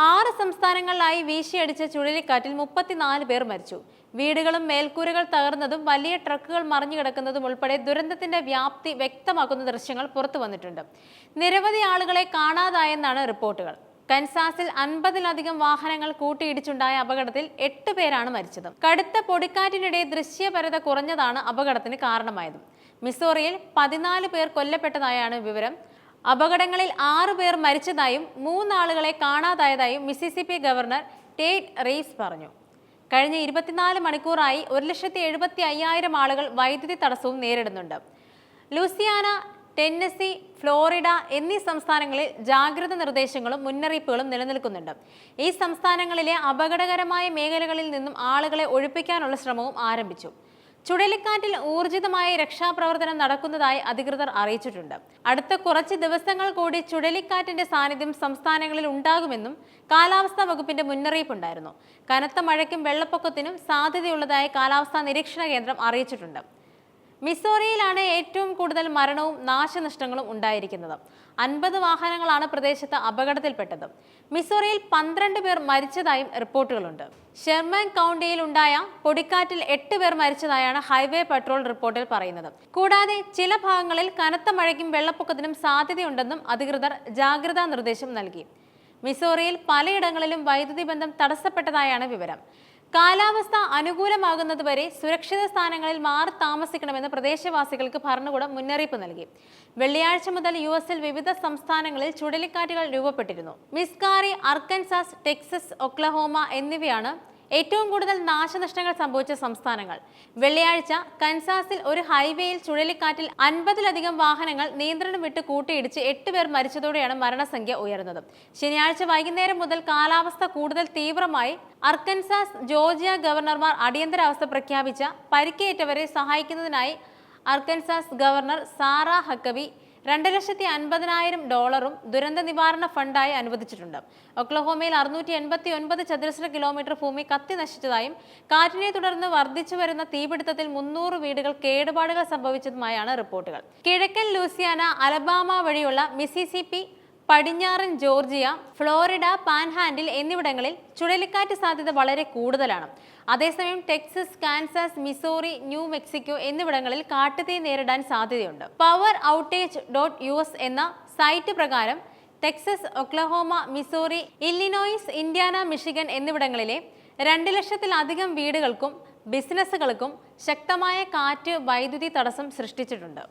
6 സംസ്ഥാനങ്ങളിലായി വീശിയടിച്ച ചുഴലിക്കാറ്റിൽ 34 പേർ മരിച്ചു. വീടുകളും മേൽക്കൂരകൾ തകർന്നതും വലിയ ട്രക്കുകൾ മറിഞ്ഞുകിടക്കുന്നതും ഉൾപ്പെടെ ദുരന്തത്തിന്റെ വ്യാപ്തി വ്യക്തമാക്കുന്ന ദൃശ്യങ്ങൾ പുറത്തു വന്നിട്ടുണ്ട്. നിരവധി ആളുകളെ കാണാതായെന്നാണ് റിപ്പോർട്ടുകൾ. കൻസാസിൽ 50-ലധികം വാഹനങ്ങൾ കൂട്ടിയിടിച്ചുണ്ടായ അപകടത്തിൽ 8 പേരാണ് മരിച്ചത്. കടുത്ത പൊടിക്കാറ്റിനിടെ ദൃശ്യപരത കുറഞ്ഞതാണ് അപകടത്തിന് കാരണമായത്. മിസോറിയിൽ 14 പേർ കൊല്ലപ്പെട്ടതായാണ് വിവരം. അപകടങ്ങളിൽ 6 പേർ മരിച്ചതായും 3 ആളുകളെ കാണാതായതായും മിസിസിപ്പി ഗവർണർ ടേഡ് റീവ്സ് പറഞ്ഞു. കഴിഞ്ഞ 24 മണിക്കൂറായി 1,75,000 ആളുകൾ വൈദ്യുതി തടസ്സവും നേരിടുന്നുണ്ട്. ലൂസിയാന, ടെന്നസി, ഫ്ലോറിഡ എന്നീ സംസ്ഥാനങ്ങളിൽ ജാഗ്രത നിർദ്ദേശങ്ങളും മുന്നറിയിപ്പുകളും നിലനിൽക്കുന്നുണ്ട്. ഈ സംസ്ഥാനങ്ങളിലെ അപകടകരമായ മേഖലകളിൽ നിന്നും ആളുകളെ ഒഴിപ്പിക്കാനുള്ള ശ്രമവും ആരംഭിച്ചു. ചുഴലിക്കാറ്റിൽ ഊർജിതമായ രക്ഷാപ്രവർത്തനം നടക്കുന്നതായി അധികൃതർ അറിയിച്ചിട്ടുണ്ട്. അടുത്ത കുറച്ച് ദിവസങ്ങൾ കൂടി ചുഴലിക്കാറ്റിന്റെ സാന്നിധ്യം സംസ്ഥാനങ്ങളിൽ ഉണ്ടാകുമെന്നും കാലാവസ്ഥാ വകുപ്പിന്റെ മുന്നറിയിപ്പുണ്ടായിരുന്നു. കനത്ത മഴയ്ക്കും വെള്ളപ്പൊക്കത്തിനും സാധ്യതയുള്ളതായി കാലാവസ്ഥാ നിരീക്ഷണ കേന്ദ്രം അറിയിച്ചിട്ടുണ്ട്. മിസോറിയിലാണ് ഏറ്റവും കൂടുതൽ മരണവും നാശനഷ്ടങ്ങളും ഉണ്ടായിരിക്കുന്നത്. 50 വാഹനങ്ങളാണ് പ്രദേശത്ത് അപകടത്തിൽപ്പെട്ടത്. മിസോറിയിൽ 12 പേർ മരിച്ചതായും റിപ്പോർട്ടുകളുണ്ട്. ഷെർമൻ കൗണ്ടിയിൽ ഉണ്ടായ പൊടിക്കാറ്റിൽ 8 പേർ മരിച്ചതായാണ് ഹൈവേ പട്രോൾ റിപ്പോർട്ടിൽ പറയുന്നത്. കൂടാതെ ചില ഭാഗങ്ങളിൽ കനത്ത മഴയ്ക്കും വെള്ളപ്പൊക്കത്തിനും സാധ്യതയുണ്ടെന്നും അധികൃതർ ജാഗ്രതാ നിർദ്ദേശം നൽകി. മിസോറിയിൽ പലയിടങ്ങളിലും വൈദ്യുതി ബന്ധം തടസ്സപ്പെട്ടതായാണ് വിവരം. കാലാവസ്ഥ അനുകൂലമാകുന്നതുവരെ സുരക്ഷിത സ്ഥാനങ്ങളിൽ മാറി താമസിക്കണമെന്ന് പ്രദേശവാസികൾക്ക് ഭരണകൂടം മുന്നറിയിപ്പ് നൽകി. വെള്ളിയാഴ്ച മുതൽ യുഎസിൽ വിവിധ സംസ്ഥാനങ്ങളിൽ ചുഴലിക്കാറ്റുകൾ രൂപപ്പെട്ടിരുന്നു. മിസ്കാറി, അർക്കൻസാസ്, ടെക്സസ്, ഒക്ലഹോമ എന്നിവയാണ് ഏറ്റവും കൂടുതൽ നാശനഷ്ടങ്ങൾ സംഭവിച്ച സംസ്ഥാനങ്ങൾ. വെള്ളിയാഴ്ച കൻസാസിൽ ഒരു ഹൈവേയിൽ ചുഴലിക്കാറ്റിൽ 50-ലധികം വാഹനങ്ങൾ നിയന്ത്രണം വിട്ട് കൂട്ടിയിടിച്ച് 8 പേർ മരിച്ചതോടെയാണ് മരണസംഖ്യ ഉയർന്നത്. ശനിയാഴ്ച വൈകുന്നേരം മുതൽ കാലാവസ്ഥ കൂടുതൽ തീവ്രമായി. അർക്കൻസാസ്, ജോർജിയ ഗവർണർമാർ അടിയന്തരാവസ്ഥ പ്രഖ്യാപിച്ച പരിക്കേറ്റവരെ സഹായിക്കുന്നതിനായി അർക്കൻസാസ് ഗവർണർ സാറ ഹക്കബി $2,50,000 ദുരന്ത നിവാരണ ഫണ്ടായി അനുവദിച്ചിട്ടുണ്ട്. ഒക്ലഹോമയിൽ 689 ചതുരശ്ര കിലോമീറ്റർ ഭൂമി കത്തി നശിച്ചതായും കാറ്റിനെ തുടർന്ന് വർദ്ധിച്ചു വരുന്ന തീപിടുത്തത്തിൽ 300 വീടുകൾ കേടുപാടുകൾ സംഭവിച്ചതുമായാണ് റിപ്പോർട്ടുകൾ. കിഴക്കൻ ലൂസിയാന, അലബാമ വഴിയുള്ള മിസിസിപ്പി, പടിഞ്ഞാറൻ ജോർജിയ, ഫ്ലോറിഡ, പാൻഹാൻഡിൽ എന്നിവിടങ്ങളിൽ ചുഴലിക്കാറ്റ് സാധ്യത വളരെ കൂടുതലാണ്. അതേസമയം Texas, Kansas, Missouri, new Mexico എന്നിവിടങ്ങളിൽ കാട്ടുതീ നേരിടാൻ സാധ്യതയുണ്ട്. poweroutage.us എന്ന സൈറ്റ് പ്രകാരം Texas, Oklahoma, Missouri, Illinois, Indiana, Michigan എന്നിവിടങ്ങളിലെ 2,00,000-ലധികം വീടുകൾക്കും ബിസിനസ്സുകൾക്കും ശക്തമായ കാറ്റ് വൈദ്യുതി തടസ്സം സൃഷ്ടിച്ചിട്ടുണ്ട്.